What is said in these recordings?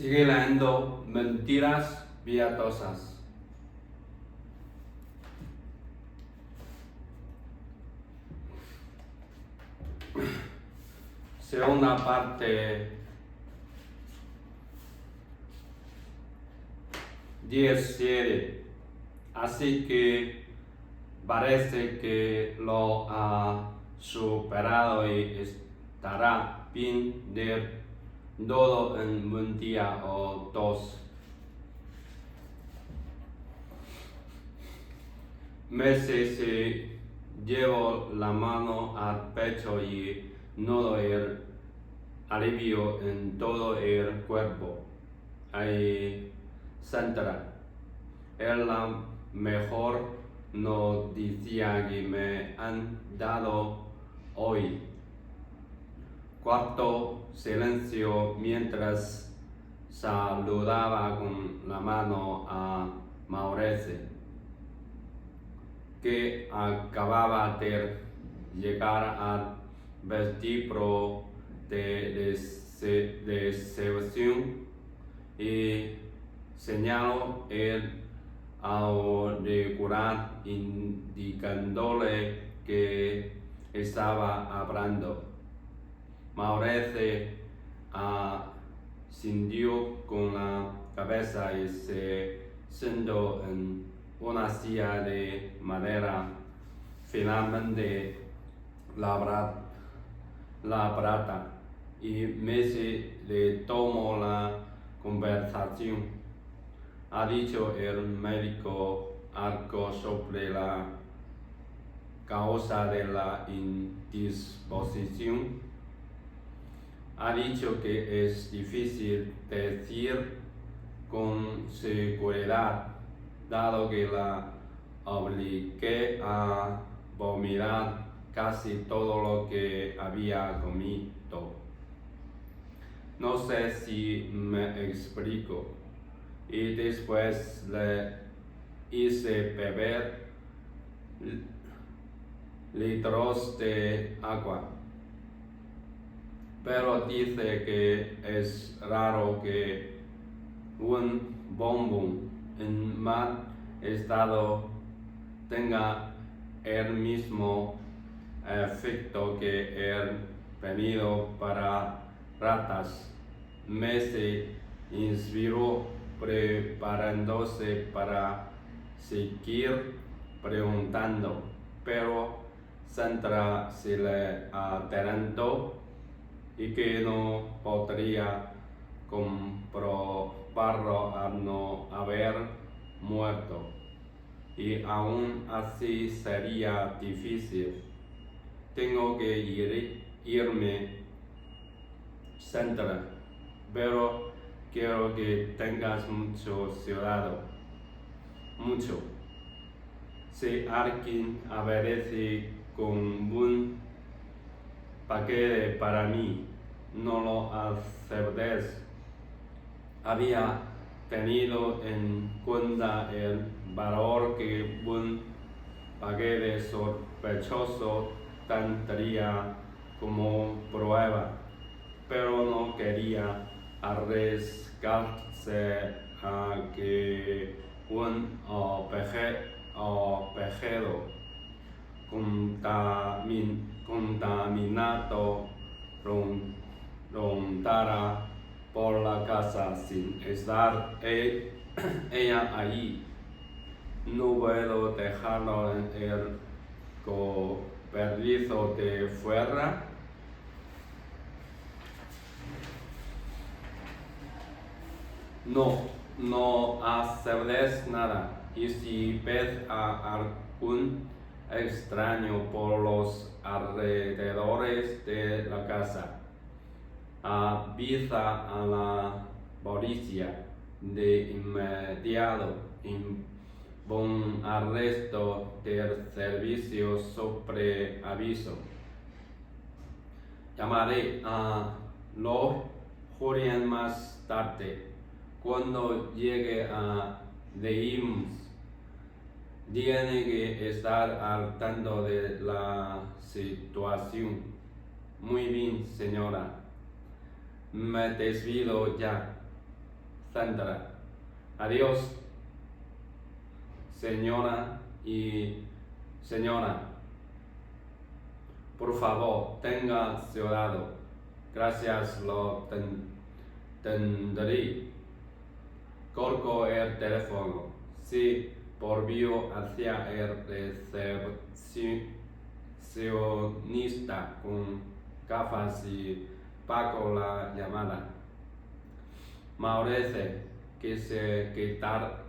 Sigue leyendo Mentiras Piadosas. Segunda parte 17. Así que parece que lo ha superado y estará bien de todo en un día o dos. Meses se llevó la mano al pecho y noto el alivio en todo el cuerpo. Ahí Sandra, es la mejor noticia que me han dado hoy. Cuarto silencio mientras saludaba con la mano a Maurice, que acababa de llegar al vestíbulo de recepción y señaló el auricular indicándole que estaba hablando. Maurice asintió con la cabeza y se sentó en una silla de madera finamente labrada y Messi le tomó la conversación. ¿Ha dicho el médico algo sobre la causa de la indisposición? Ha dicho que es difícil decir con seguridad, dado que la obligué a vomitar casi todo lo que había comido. No sé si me explico. Y después le hice beber litros de agua. Pero dice que es raro que un bombón en mal estado tenga el mismo efecto que el veneno para ratas. Me se inspiró preparándose para seguir preguntando, pero Sandra se le adelantó y que no podría comprobarlo al no haber muerto, y aún así sería difícil. Tengo que irme, Sandra, pero quiero que tengas mucho cuidado. Mucho. Si alguien aparece con un paquete para mí, no lo aceptes. Había tenido en cuenta el valor que un paquete sospechoso tendría como prueba, pero no quería arriesgarse a que un objeto contaminado rondara por la casa sin estar ella allí. No puedo dejarlo en el cobertizo de fuera. No haces nada. Y si ves a algún extraño por los alrededores de la casa, avisa a la policía de inmediato y pon arresto del servicio sobre aviso. Llamaré a los Julián más tarde. Cuando llegue a Reims, tiene que estar al tanto de la situación. Muy bien, señora. Me despido ya. etc. Adiós, señora y señora. Por favor, tenga cuidado. Gracias, lo tendré. Colgó el teléfono. Se volvió hacia el recepcionista con gafas y pagó la llamada. Mauricio, que se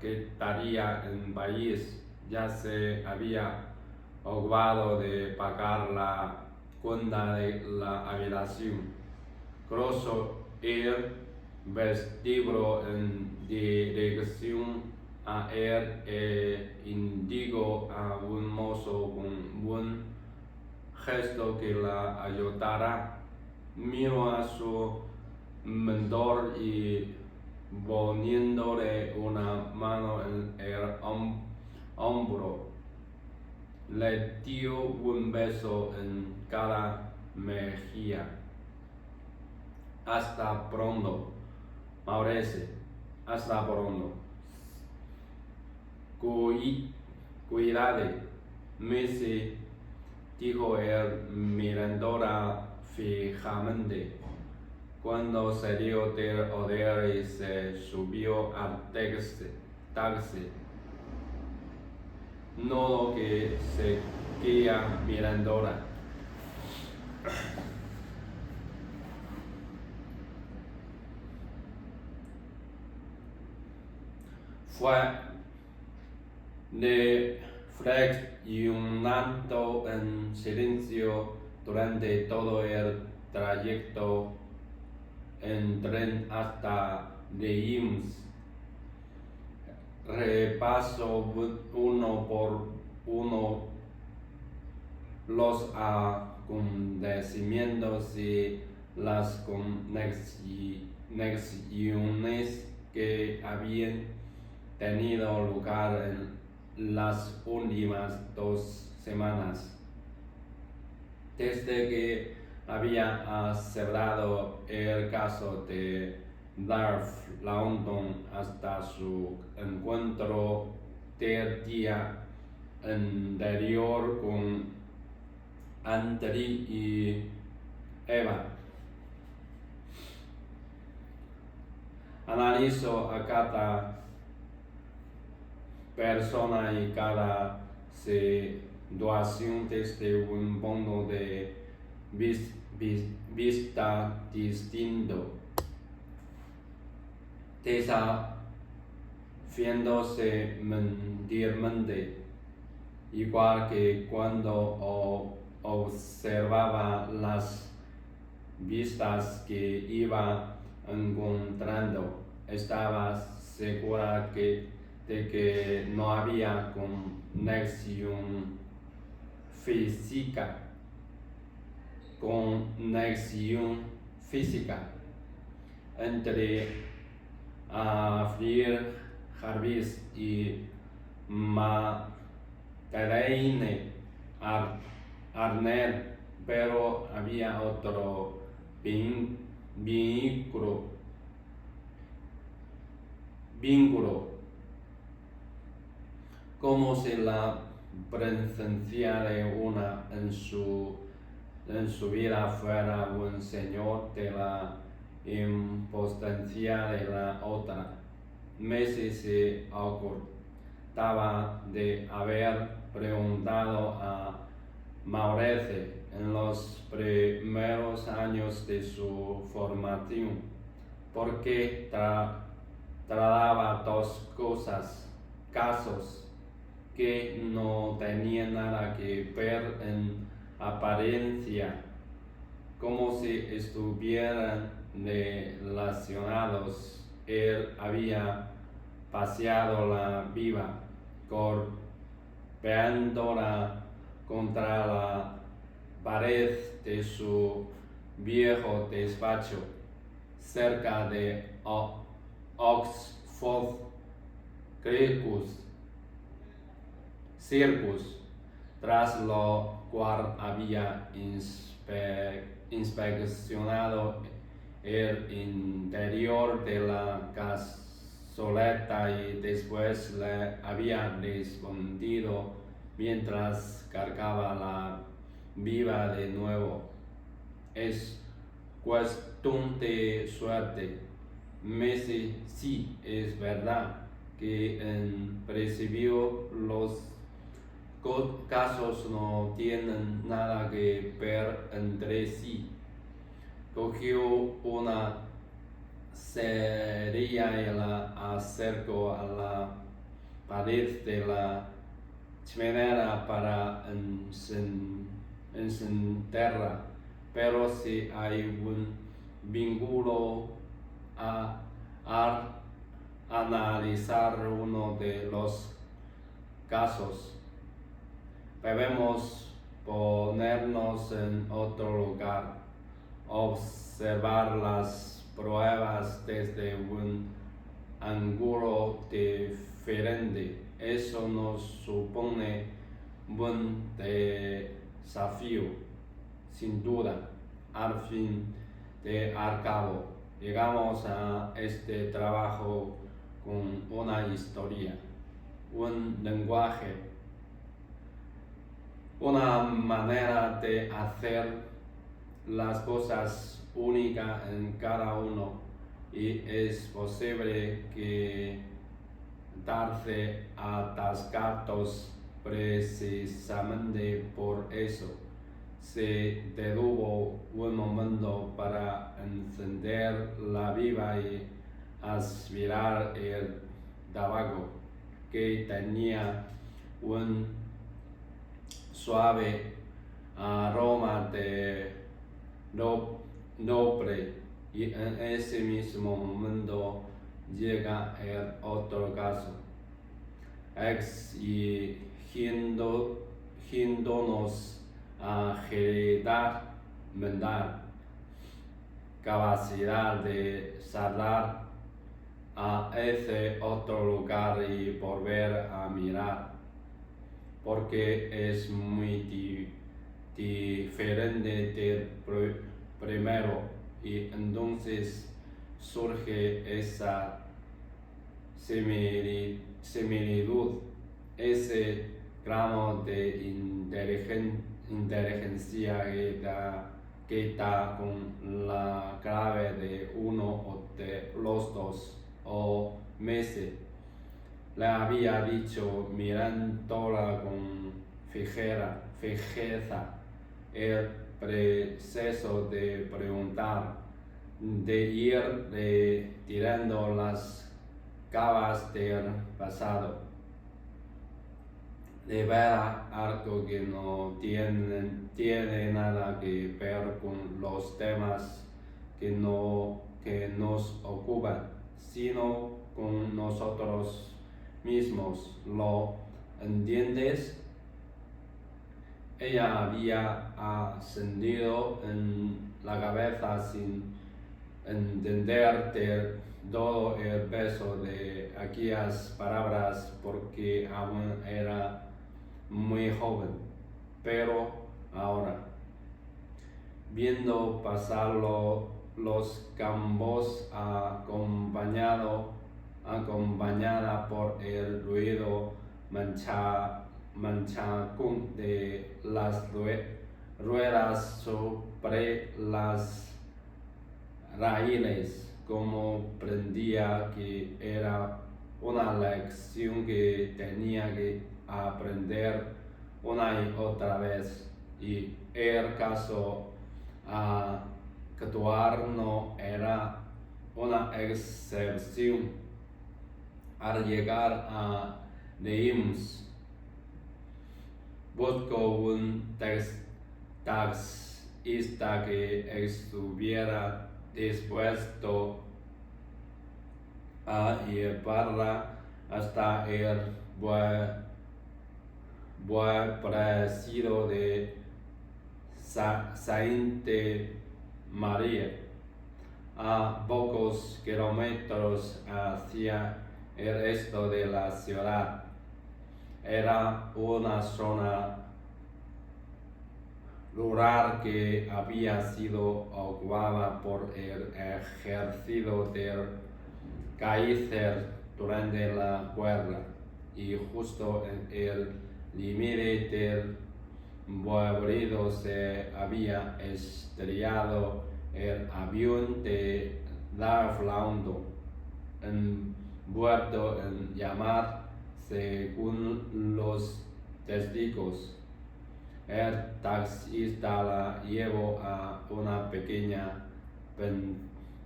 quedaría en París, ya se había ocupado de pagar la cuenta de la habitación. Cruzó el vestíbulo en dirección a él e indicó a un mozo con un gesto que la ayudara. Miró a su mentor y poniéndole una mano en el hombro, le dio un beso en cada mejilla. Hasta pronto, Mauricio. Hasta pronto. Cuídate, Messi, dijo él mirándola fijamente. Cuando salió del hotel y se subió al taxi, notó que seguía mirándola. Fue reflexionando en silencio durante todo el trayecto en tren hasta Reims. Repasó uno por uno los acontecimientos y las conexiones que habían tenido lugar en las últimas 2 semanas. Desde que había cerrado el caso de Darth London hasta su encuentro del día anterior con André y Eva. Analizó a cada persona y cada situación desde un punto de vista distinto, desafiándose mentalmente, igual que cuando observaba las vistas que iba encontrando. Estaba segura de que no había conexión física entre Phil Jarvis y Madeleine Arnett, pero había otro vínculo, como si la presencia de una en su vida fuera un señor de la impotencia de la otra. Messi se acordaba de haber preguntado a Mauricio en los primeros años de su formación por qué trataba 2 casos que no tenían nada que ver en apariencia, como si estuvieran relacionados. Él había paseado la viva, golpeándola contra la pared de su viejo despacho cerca de Oxford Circus, tras lo cual había inspeccionado el interior de la soleta y después le había respondido mientras cargaba la viva de nuevo. Es cuestión de suerte. Messi, sí, es verdad que en principio los casos no tienen nada que ver entre sí. Cogió una cerilla y la acercó a la pared de la chimenea para encenderla, pero si hay un vínculo a analizar uno de los casos, debemos ponernos en otro lugar, observar las pruebas desde un ángulo diferente. Eso nos supone un desafío, sin duda. Al fin de al cabo, llegamos a este trabajo con una historia, un lenguaje, una manera de hacer las cosas única en cada uno, y es posible que darse atascados precisamente por eso. Se detuvo un momento para encender la viva y aspirar el tabaco, que tenía un suave aroma de noble, y en ese mismo momento llega el otro caso, exigiéndonos agilidad mental, capacidad de salir a ese otro lugar y volver a mirar, porque es muy diferente del primero, y entonces surge esa similitud, ese gramo de inteligencia que da con la clave de uno o de los dos. O Messi le había dicho mirándola con fijeza el proceso de preguntar, de ir retirando las capas del pasado, de ver algo que no tiene nada que ver con los temas que nos ocupan, sino con nosotros mismos. ¿Lo entiendes? Ella había ascendido en la cabeza sin entender del todo el peso de aquellas palabras, porque aún era muy joven. Pero ahora, viendo pasar los campos acompañada por el ruido manchacón de las ruedas sobre las raíles, comprendía que era una lección que tenía que aprender una y otra vez, y el caso a actuar no era una excepción. Al llegar a Reims, buscó un taxista que estuviera dispuesto a llevarla hasta el buen presidio de Sainte María, a pocos kilómetros hacia el resto de la ciudad. Era una zona rural que había sido ocupada por el ejército del Kaiser durante la guerra y justo en el límite del vuelo se había estrellado el avión de Darth Vader, envuelto en llamas según los testigos. El taxista la llevó a una pequeña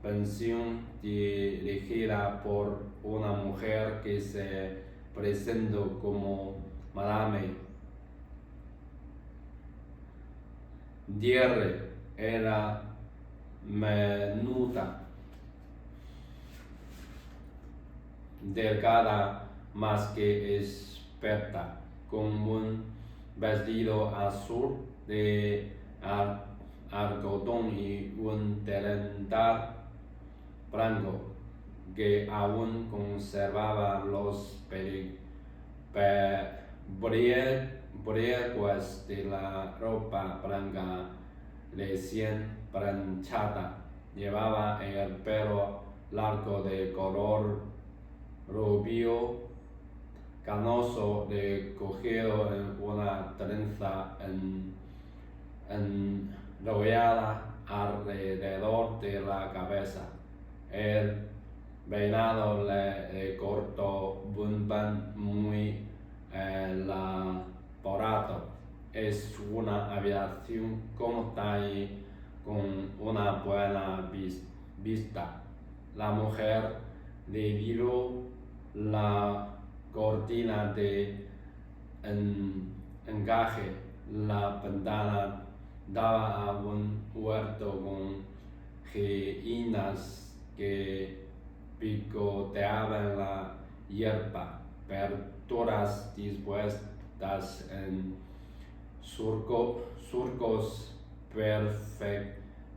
pensión dirigida por una mujer que se presentó como Madame Dierre. Era menuda, delgada más que experta, con un vestido azul de algodón y un delantal blanco que aún conservaba los briguas de la ropa blanca recién planchada. Llevaba el pelo largo de color rubio canoso recogido en una trenza enrollada alrededor de la cabeza. El peinado le cortó un pan muy elaborado. Es una habitación cómoda y con una buena vista. La mujer reviró la cortina de encaje. La ventana daba a un huerto con gallinas que picoteaban la hierba, verduras dispuestas en surcos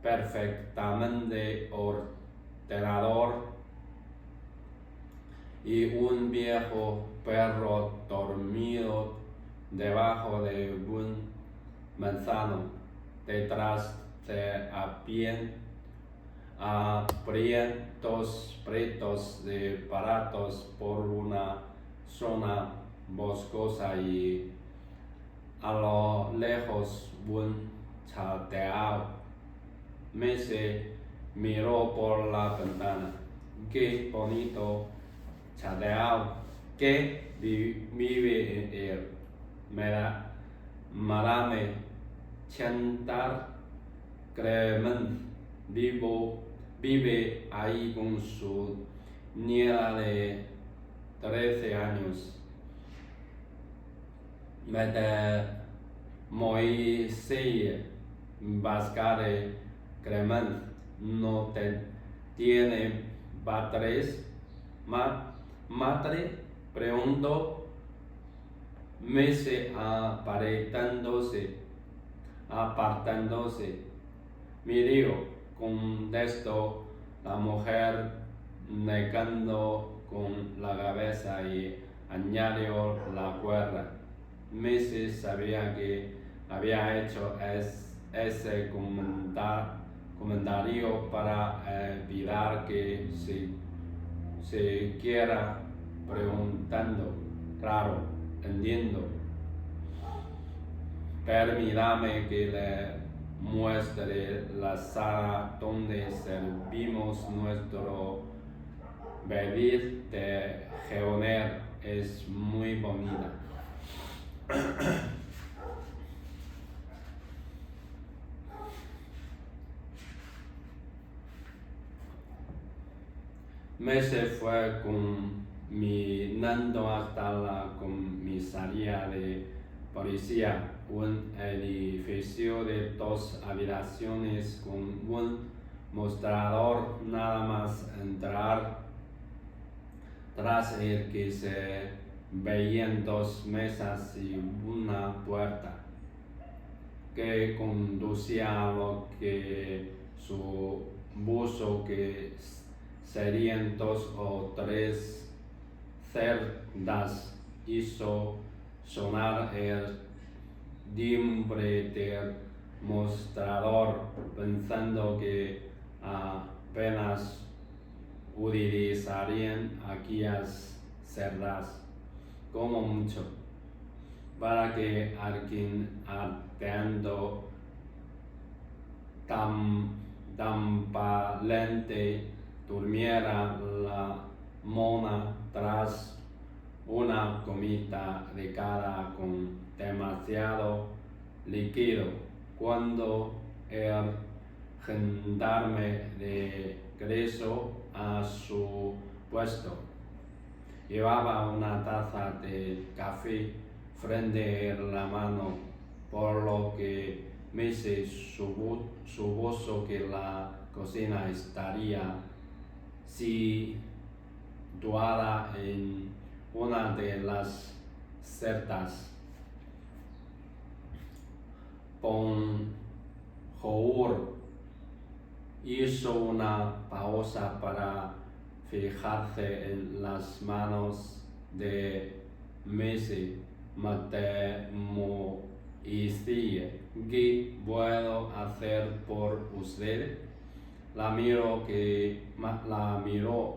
perfectamente ordenador, y un viejo perro dormido debajo de un manzano. Detrás se habían aprietos de paratos por una zona boscosa y a lo lejos un chateau. Me se miró por la ventana. Qué bonito chateau, que vive en él. Madame Chantal Clement vive ahí con su nieta de 13 años. Moisés Bascare Clement no tiene padres. Madre, preguntó Messi apartándose. Mirió, contestó la mujer negando con la cabeza y añadió la cuerda. Messi sabía que había hecho ese comentario para evitar que se quiera preguntando. Claro, entiendo. Permítame que le muestre la sala donde servimos nuestro beber de Geoner. Es muy bonita. Me se fue caminando hasta la comisaría de policía, un edificio de 2 habitaciones con un mostrador nada más entrar, tras el que se veían 2 mesas y una puerta que conducía a lo que supuso que serían 2 o 3 celdas. Hizo sonar el timbre del mostrador, pensando que apenas utilizarían aquellas cerdas como mucho para que alguien arteando tan valiente durmiera la mona tras una comida rica con demasiado líquido. Cuando el gendarme regresó a su puesto, llevaba una taza de café frente a la mano, por lo que Messi supuso que la cocina estaría situada en una de las celdas. Bonjour hizo una pausa para fijarse en las manos de Messi. Me temo y sigue. ¿Qué puedo hacer por usted? La miró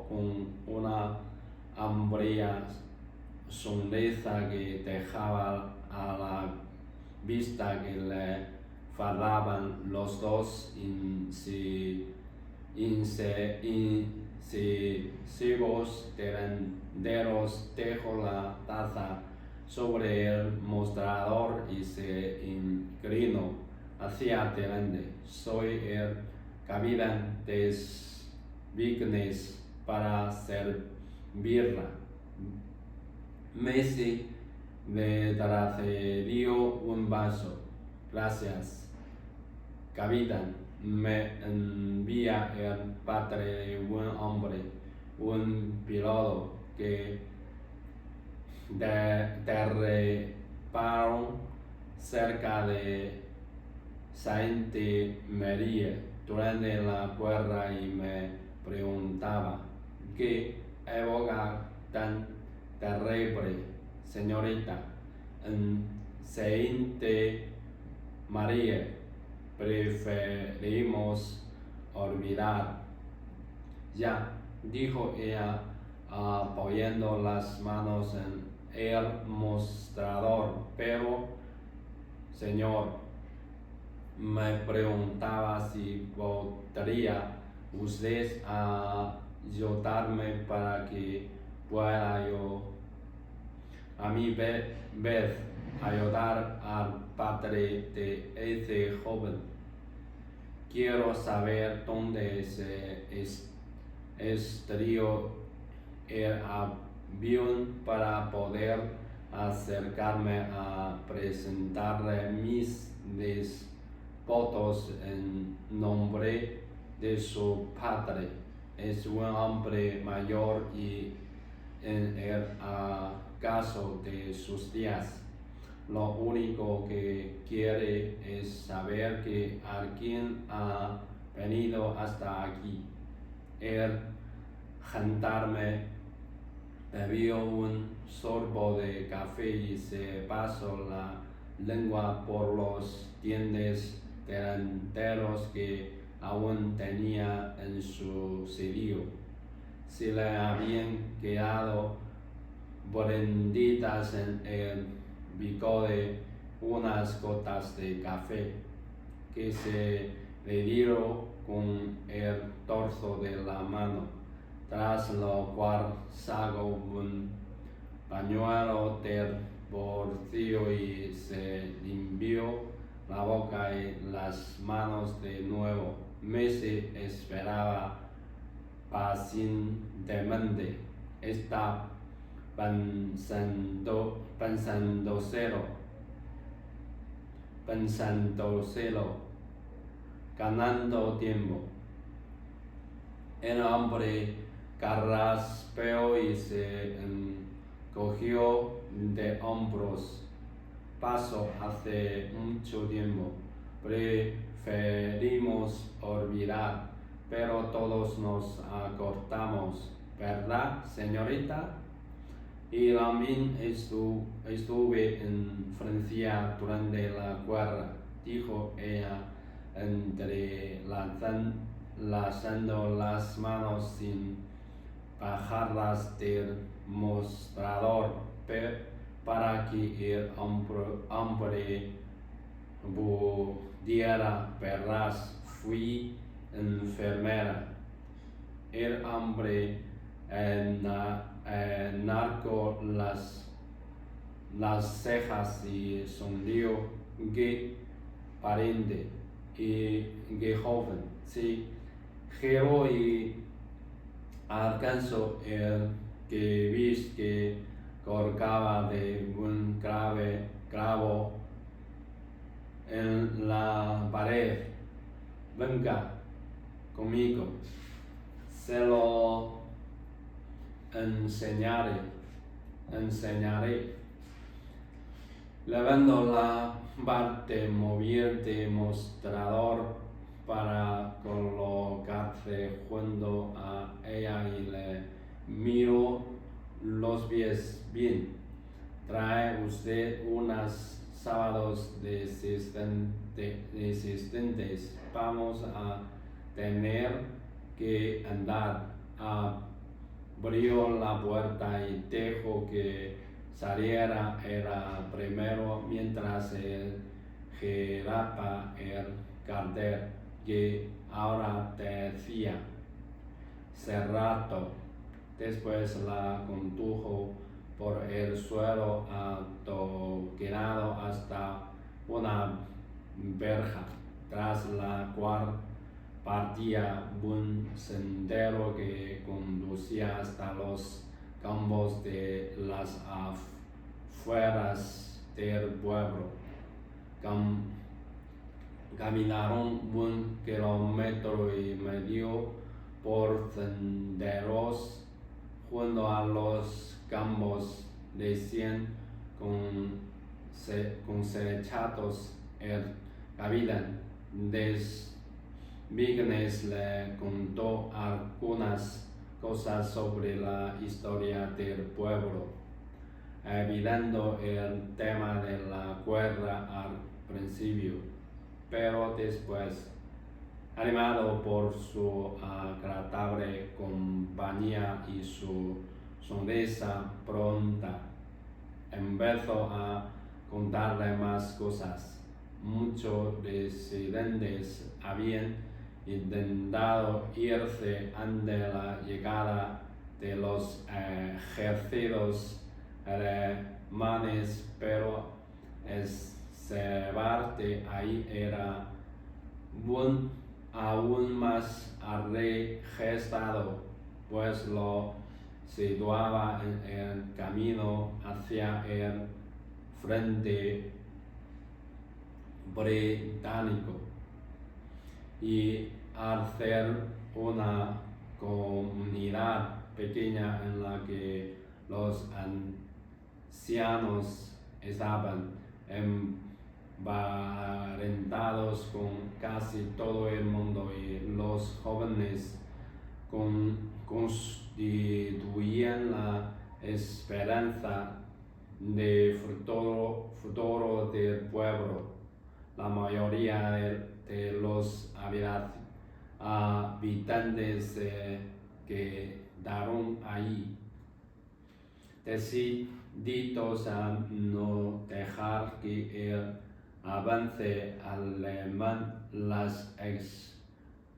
con una amplia sonrisa que dejaba a la vista que le faltaban los dos incisivos delanteros. Dejó la taza sobre el mostrador y se inclinó hacia adelante. Soy el capitán de Vignes para servirla. Messi le dio un vaso. Gracias, capitán. Me envía el padre de un hombre, un piloto que derribaron cerca de Sainte-Marie durante la guerra y me preguntaba ¿qué época tan terrible, señorita? En Sainte-Marie preferimos olvidar. Ya, dijo ella, apoyando las manos en el mostrador, pero, señor, me preguntaba si podría usted ayudarme para que pueda yo a mi vez ayudar al padre de ese joven. Quiero saber dónde se estrelló el avión para poder acercarme a presentarle mis votos en nombre de su padre. Es un hombre mayor y en el caso de sus días. Lo único que quiere es saber que alguien ha venido hasta aquí. El gendarme bebió un sorbo de café y se pasó la lengua por los dientes delanteros que aún tenía en su cerillo. Se le habían quedado prendidas en el bigote unas gotas de café que se le dieron con el torso de la mano, tras lo cual sacó un pañuelo del bolsillo y se limpió la boca y las manos de nuevo. Messi esperaba pacientemente. Está pensándoselo, ganando tiempo. El hombre carraspeó y se encogió de hombros. Pasó hace mucho tiempo. Preferimos olvidar, pero todos nos acordamos, ¿verdad, señorita? Y también estuve en Francia durante la guerra, dijo ella, entrelazando las manos sin bajarlas del mostrador para que el hombre pudiera verlas. Fui enfermera. El hombre narcó las cejas y sonrió. Qué pariente y qué joven. Sí, giro y alcanzó el que vis que colgaba de un clavo en la pared. Venga conmigo, se lo enseñaré. Levando la parte móvil de mostrador para colocarse junto a ella y le miro los pies. Bien, trae usted unos sábados desistentes. Vamos a tener que andar. Abrió la puerta y dejó que saliera era primero mientras él giraba el cartel que ahora decía cerrado. Después la condujo por el suelo adoquinado hasta una verja, tras la cual partía un sendero que conducía hasta los campos de las afueras del pueblo. Caminaron 1,5 kilómetros por senderos junto a los campos recién cosechados. El capitán Vignes le contó algunas cosas sobre la historia del pueblo, evitando el tema de la guerra al principio, pero después, animado por su agradable compañía y su sonrisa pronta, empezó a contarle más cosas. Muchos residentes habían intentado irse ante la llegada de los ejércitos alemanes, pero llevarse ahí era aún más arriesgado, pues lo situaba en el camino hacia el frente británico, y al ser una comunidad pequeña en la que los ancianos estaban emparentados con casi todo el mundo y los jóvenes constituían la esperanza de futuro del pueblo. La mayoría de los habitantes se quedaron ahí, decididos a no dejar que el avance alemán las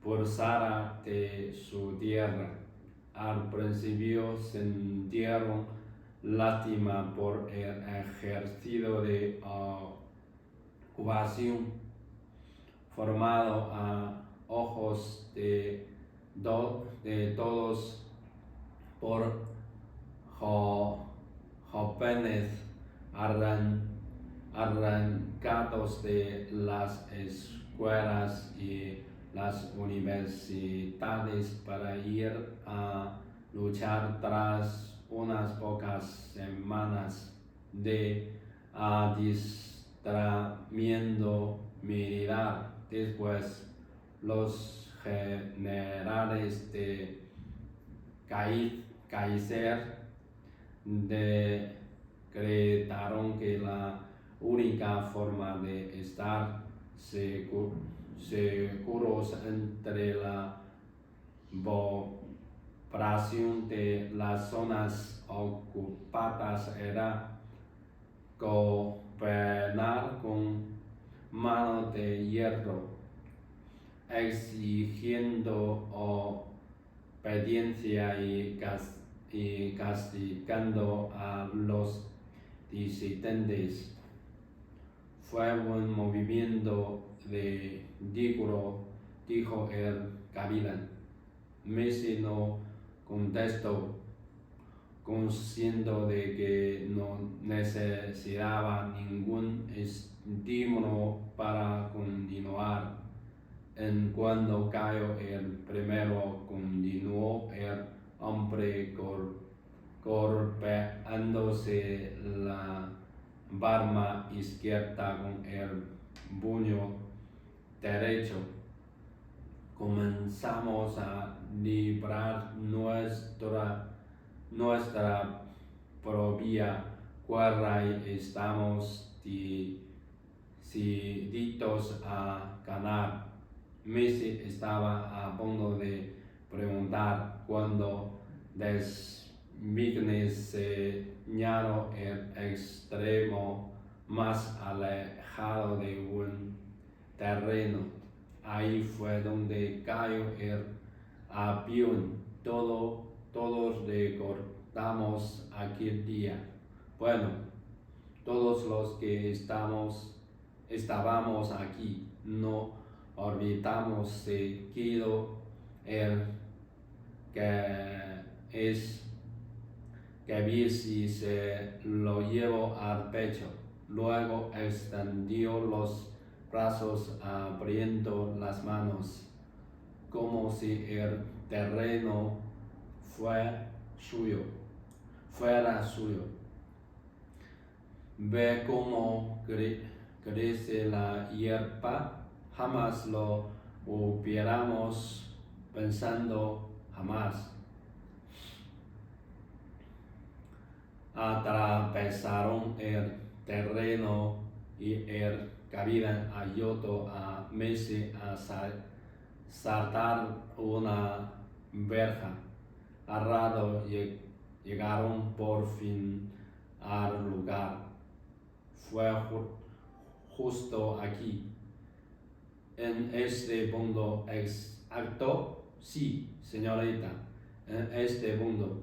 expulsara de su tierra. Al principio sintieron lástima por el ejército de ocupación formado a ojos de todos por jóvenes arrancados de las escuelas y las universidades para ir a luchar. Tras unas pocas semanas de adiestramiento militar, después los generales de Kaiser decretaron que la única forma de estar seguros entre la fracción de las zonas ocupadas era gobernar con mano de hierro, exigiendo obediencia y castigando a los disidentes. Fue un movimiento ridículo, dijo el capitán. Messi no contestó, consciente de que no necesitaba ningún estímulo para continuar. En cuando cayó el primero, continuó el hombre golpeándose la barba izquierda con el puño derecho. Comenzamos a librar nuestra propia guerra y estamos decididos a ganar. Messi estaba a punto de preguntar cuando Desmignes señaló el extremo más alejado de un terreno. Ahí fue donde cayó el avión. Todos recordamos aquel día. Bueno, todos los que estábamos aquí no olvidamos seguido el que Messi se lo llevó al pecho. Luego extendió los brazos abriendo las manos, como si el terreno fuera suyo. Ve cómo crece la hierba. Jamás lo hubiéramos pensado, jamás. Atravesaron el terreno y el capitán ayudó a Messi a saltar una verja. Al rato llegaron por fin al lugar. Fue justo aquí, en este punto exacto. Sí, señorita, en este punto.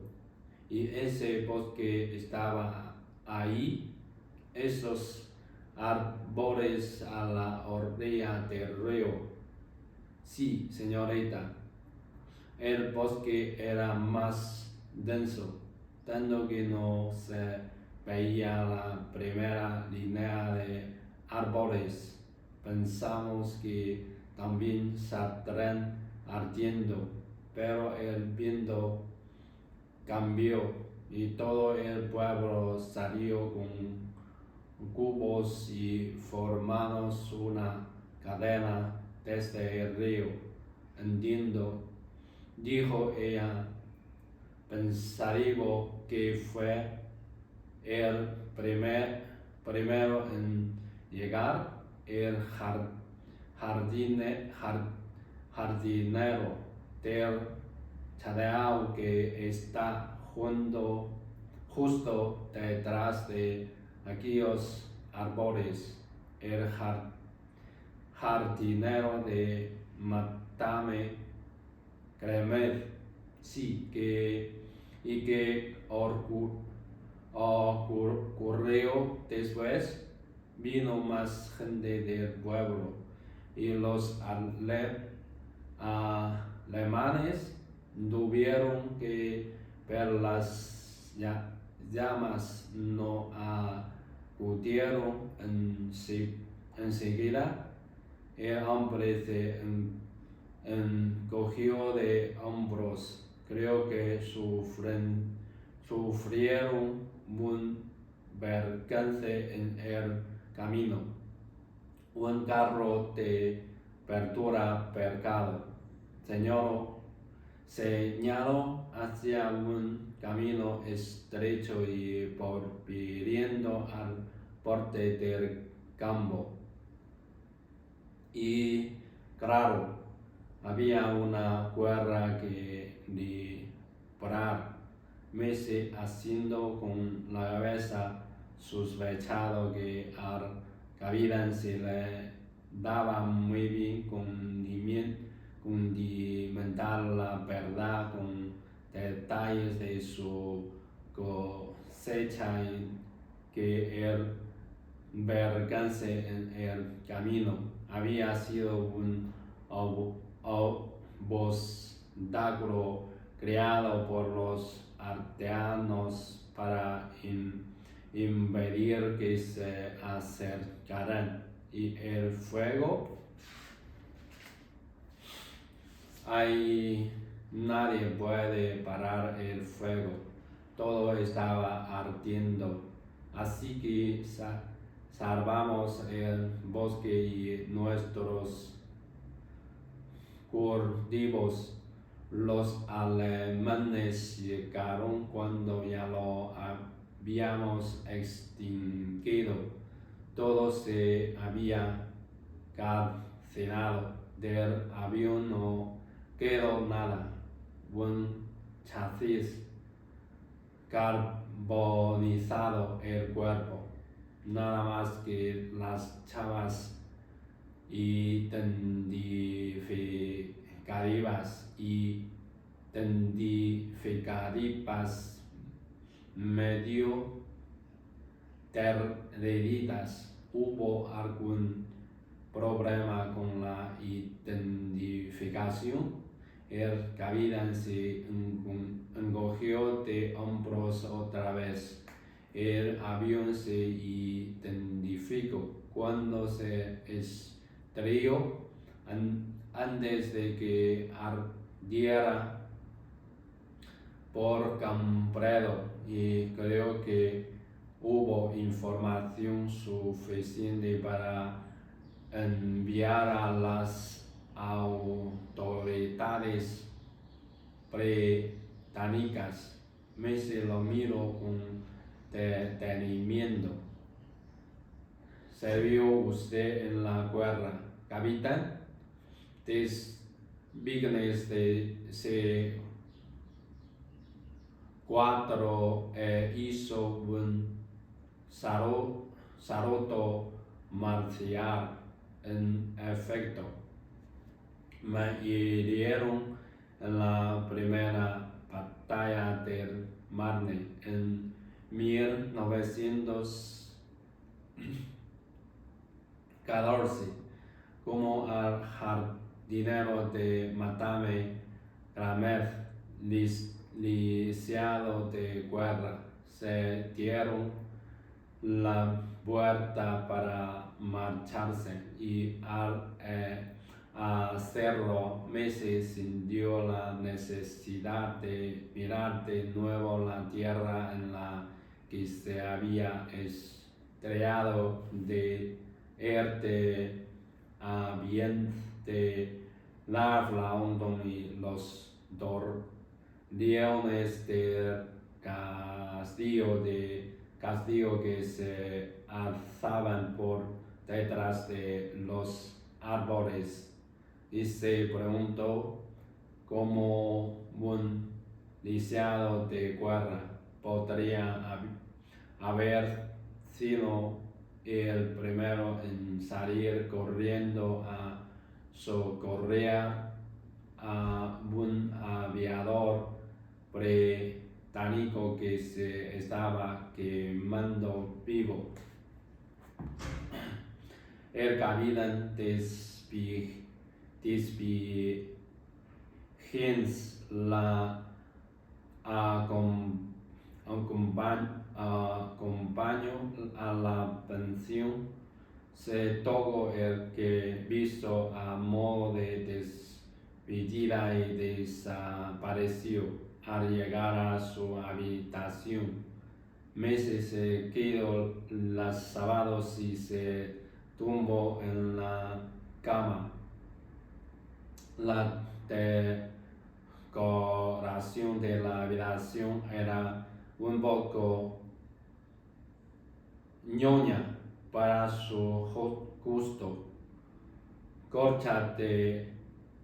Y ese bosque estaba ahí, esos árboles a la orilla del río. Sí, señorita. El bosque era más denso, tanto que no se veía la primera línea de árboles. Pensamos que también saldrán ardiendo, pero el viento cambió y todo el pueblo salió con cubos y formamos una cadena desde el río. Entiendo, dijo ella, pensativo, que fue el primero en llegar. El jardinero del chateau que está justo detrás de aquellos árboles. El jardinero de Madame Cremer. Sí, y que ocurrió después. Vino más gente del pueblo y los alemanes tuvieron que ver las llamas. No acudieron enseguida. El hombre se encogió de hombros. Creo que sufrieron un percance en el camino. Un carro de verdura percado. Señaló hacia un camino estrecho y volviendo al borde del campo. Y claro, había una cuerda que parar. Messi haciendo con la cabeza sospechado que al capitán se le daba muy bien condimentar la verdad con detalles de su cosecha y que el percance en el camino había sido un obstáculo creado por los aldeanos para impedir que se acercaran. Y el fuego, nadie puede parar el fuego, todo estaba ardiendo, así que salvamos el bosque y nuestros cultivos. Los alemanes llegaron cuando ya lo habíamos extinguido. Todo se había calcinado. Del avión no quedó nada. Un chasis carbonizado el cuerpo. Nada más que las chavas identificativas medio perdidas. ¿Hubo algún problema con la identificación? El capitán se encogió de hombros otra vez. El avión se identificó cuando se estrelló antes de que ardiera por completo, y creo que hubo información suficiente para enviar a las autoridades británicas. Messi lo miró con detenimiento. ¿Sirvió usted en la guerra, capitán? Desvíguese de C4 hizo un saludo marcial. En efecto, me hirieron en la primera batalla del Marne en 1914, como al jardinero de Madame Gramer, lisiado de guerra. Se dieron la vuelta para marcharse, y al hacerlo, Messi sintió la necesidad de mirar de nuevo la tierra en la que se había estrellado, de ambiente, la London y los leones del castillo que se alzaban por detrás de los árboles, y se preguntó cómo un lisiado de guerra podría haber sido el primero en salir corriendo a socorrer a un aviador británico que se estaba quemando vivo. El capitán Higgins la acompañó a la pensión. Se tocó el que visto a modo de despedida y desapareció. Al llegar a su habitación, Messi se quitó los zapatos y se tumbó en la cama. La decoración de la habitación era un poco ñoña para su gusto. Colchas de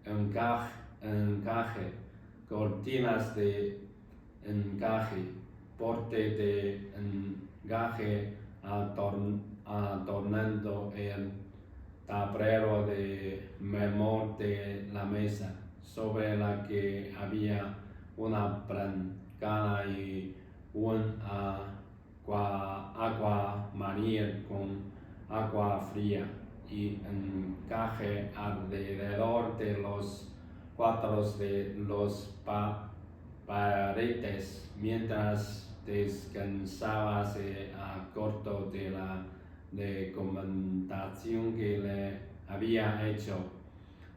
encaje, cortinas de encaje, porte de encaje, adornando el tablero de mármol de la mesa, sobre la que había una brancana y un aguamaril con agua fría, y encaje alrededor de los cuadros de los paredes, mientras descansaba se acordó de la recomendación que le había hecho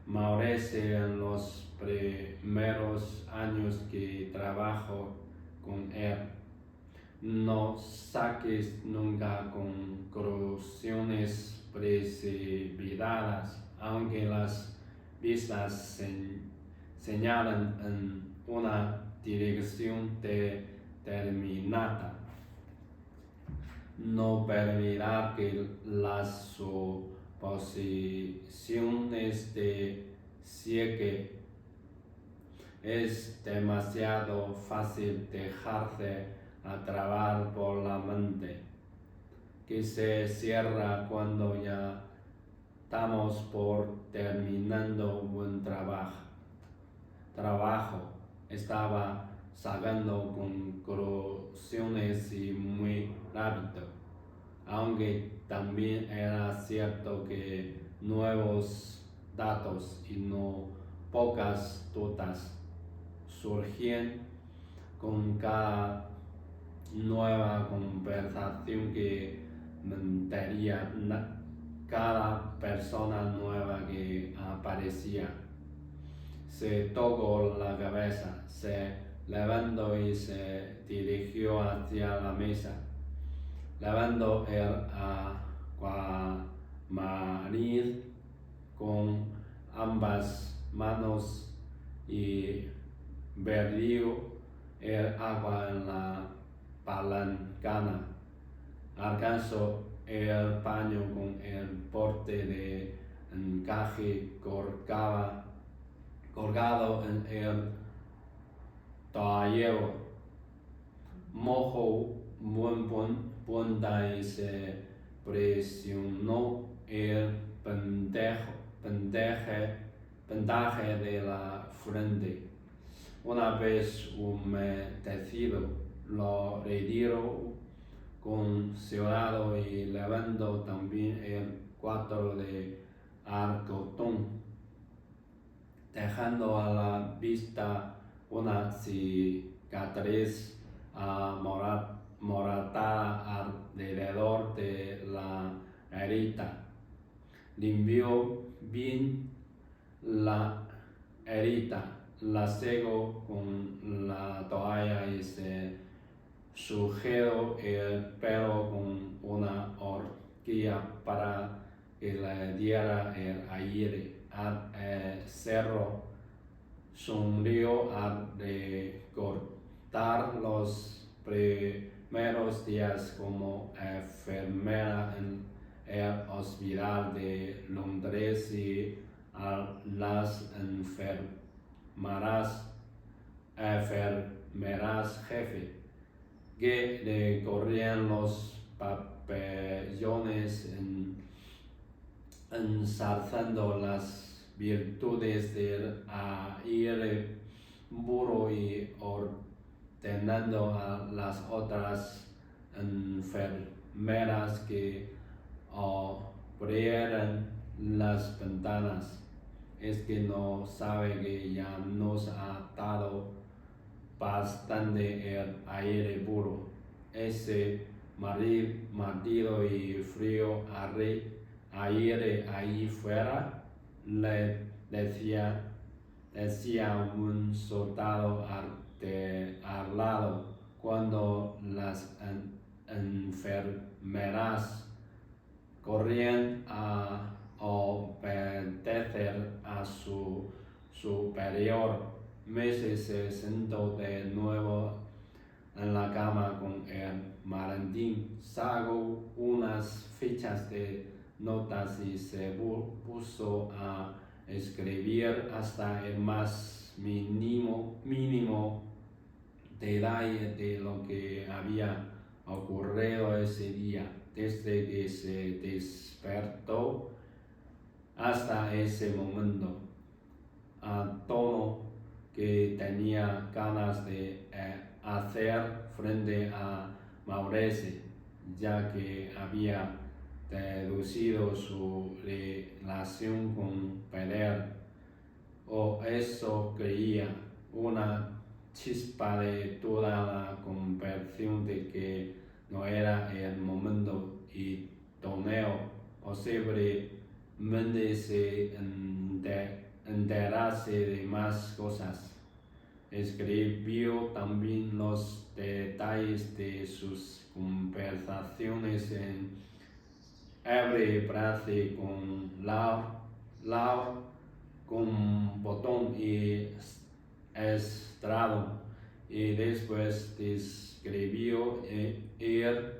Maurice en los primeros años que trabajó con él. No saques nunca conclusiones precipitadas, aunque las vistas señalan en una dirección determinada. No permitirá que las suposiciones te cieguen. Es demasiado fácil dejarse atrapar por la mente, que se cierra cuando ya estamos por terminando un trabajo. Estaba sacando conclusiones y muy rápido, aunque también era cierto que nuevos datos y no pocas dudas surgían con cada nueva conversación que mantenía cada persona nueva que aparecía. Se tocó la cabeza, se levantó y se dirigió hacia la mesa, lavando el aguamaril con ambas manos y vertió el agua en la palangana. Alcanzó el paño con el porte de encaje colgado en el toallero. Mojó buen punta y se presionó el pendaje de la frente. Una vez humedecido, lo retiró con cerrado y levantó también el cuadro de algodón, dejando a la vista una cicatriz moratada alrededor de la herida. Limpió bien la herida, la secó con la toalla y se sujetó el pelo con una horquilla para que le diera el aire. Al cerro sonrió al recordar los primeros días como enfermera en el hospital de Londres y a las enfermeras jefe que recorrían los pabellones ensalzando las virtudes del aire puro y ordenando a las otras enfermeras que abrieran las ventanas. Es que no sabe que ya nos ha dado bastante el aire puro. Ese martirio y frío aire ahí fuera, le decía un soldado al lado, cuando las enfermeras corrían a obedecer a su superior. Messi se sentó de nuevo en la cama con el maletín, sacó unas fichas de notas y se puso a escribir hasta el más mínimo detalle de lo que había ocurrido ese día, desde que se despertó hasta ese momento, a todo que tenía ganas de hacer frente a Maurice, ya que había deducido su relación con Peter, o eso creía, una chispa de toda la convicción de que no era el momento idóneo, posiblemente se enterase de más cosas. Escribió también los detalles de sus conversaciones en hebreo con Laura, con Botón y Estrado, y después describió el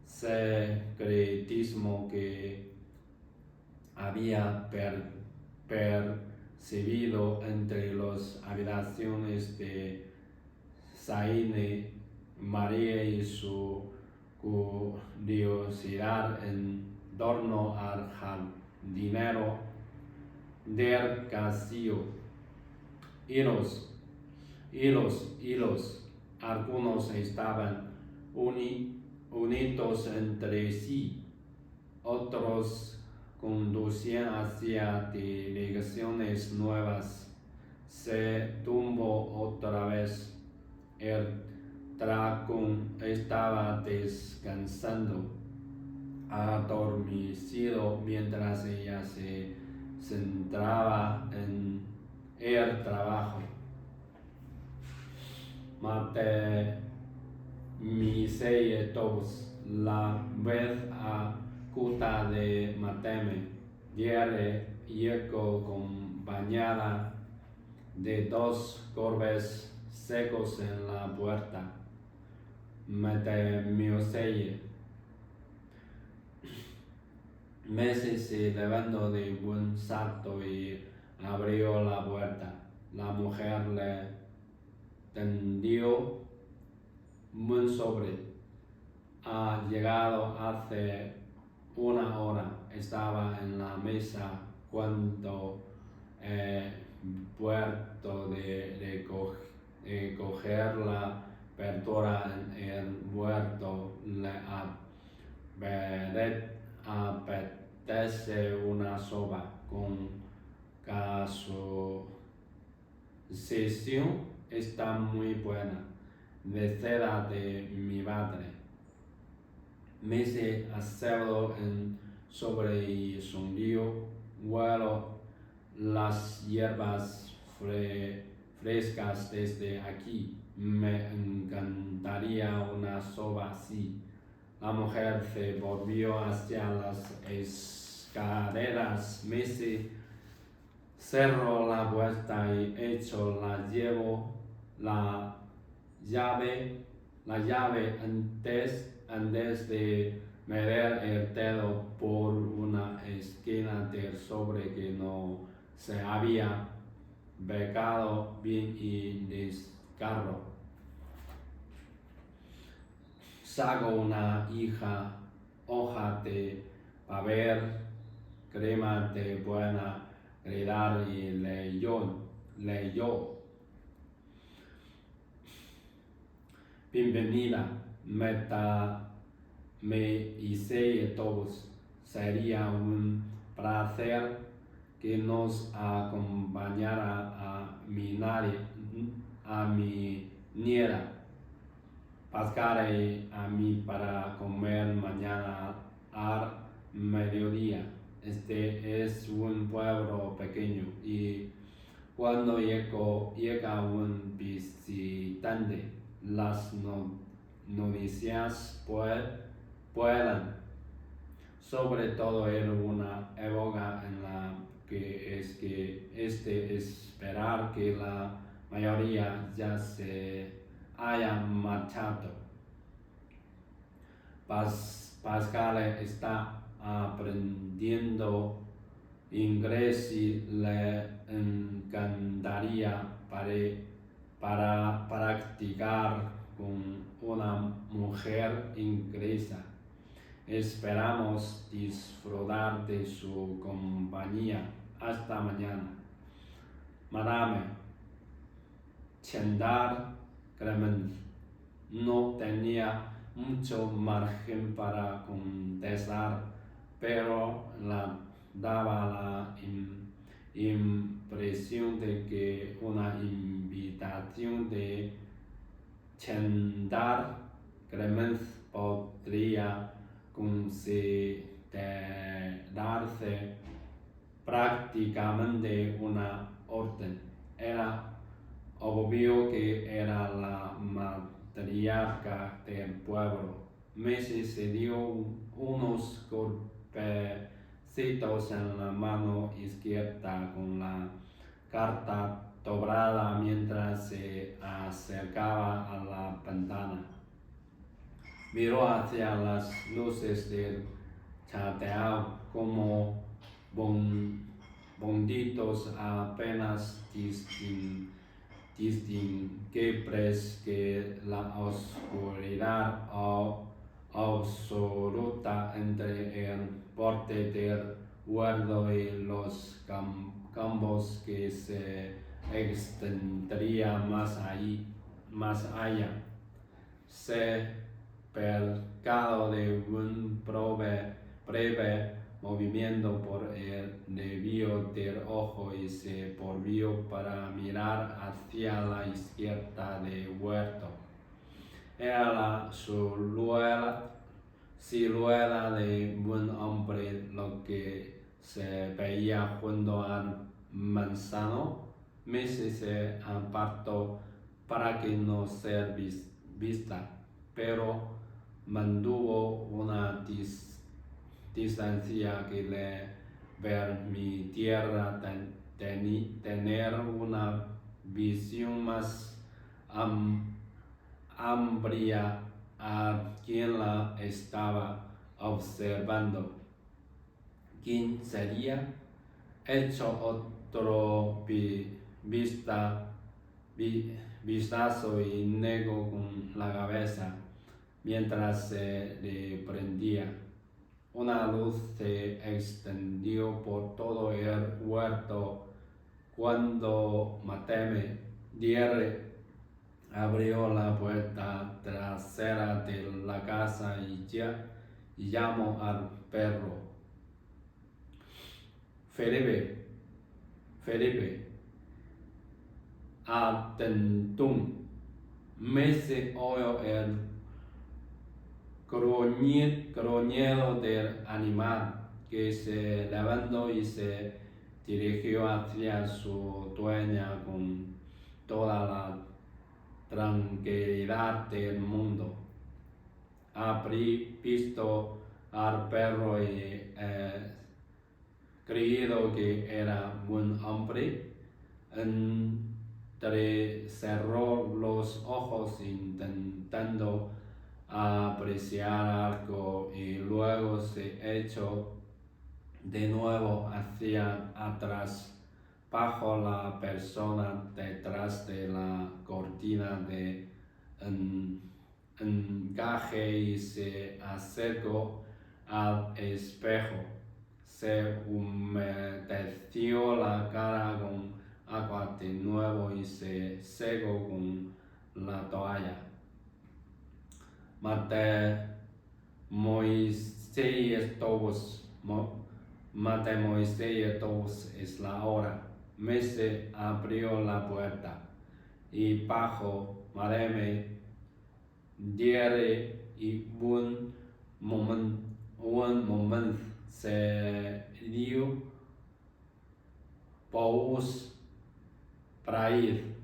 secretismo que había percibido entre las habitaciones de Zaine, María y su curiosidad en torno al jardinero del castillo. Hilos, algunos estaban unidos entre sí, otros conducían hacia direcciones nuevas. Se tumbó otra vez. El dragón estaba descansando, adormecido, mientras ella se centraba en el trabajo. Misei todos, la vez acuta de Mateme, diere yeco acompañada de dos corbes secos en la puerta. Misei Messi se levantó de buen salto y abrió la puerta. La mujer le tendió un sobre. Ha llegado hace una hora. Estaba en la mesa cuando he vuelto de coger la verdura en el huerto. Le apetece una sopa con queso. Sesión está muy buena, de seda de mi madre. Messi acerdo sobre y sonrió. Huelo las hierbas frescas desde aquí. Me encantaría una sopa así. La mujer se volvió hacia las escaleras. Messi cerró la puerta y echó la llave antes de meter el dedo por una esquina del sobre que no se había becado bien y descargo. Sacó una hoja de papel crema de buena calidad y leyó. Bienvenida, me hice todos. Sería un placer que nos acompañara a mi nieta Pascal y a mí para comer mañana al mediodía. Este es un pueblo pequeño y cuando llega un visitante, las noticias vuelan. Sobre todo en una época en la que esperar que la mayoría ya se haya marchado. Pascal está aprendiendo inglés y le encantaría para practicar con una mujer inglesa. Esperamos disfrutar de su compañía. Hasta mañana. Madame, Chendar Clemens no tenía mucho margen para contestar, pero daba la impresión de que una invitación de Chendar Clemens podría considerarse prácticamente una orden. Era obvio que era la matriarca del pueblo. Messi se dio unos golpecitos en la mano izquierda con la carta doblada mientras se acercaba a la ventana. Miró hacia las luces del chateau como bonditos apenas distinguibles que la oscuridad absoluta entre el borde del huerto y los campos que se extendía más allá. Se percató de un breve movimiento por el desvío del ojo y se volvió para mirar hacia la izquierda del huerto. Era la silueta de un hombre lo que se veía junto al manzano. Messi se apartó para que no sea vista, pero mantuvo una distancia que le permitiera tener una visión más amplia a quien la estaba observando. ¿Quién sería? Echó otro vistazo y negó con la cabeza mientras se le prendía. Una luz se extendió por todo el huerto cuando Madame Dierre abrió la puerta trasera de la casa y llamó al perro. Felipe, atentum. Messi oyó el gruñido del animal, que se levantó y se dirigió hacia su dueña con toda la tranquilidad del mundo. Habrí visto al perro y creído que era un hombre. Entrecerró los ojos intentando apreciar algo y luego se echó de nuevo hacia atrás bajo la persona detrás de la cortina de encaje y se acercó al espejo. Se humedeció la cara con agua de nuevo y se secó con la toalla. Mate Moisés todos es la hora. Messi abrió la puerta y bajo Madame Dierre y un momento se dio pausa para ir.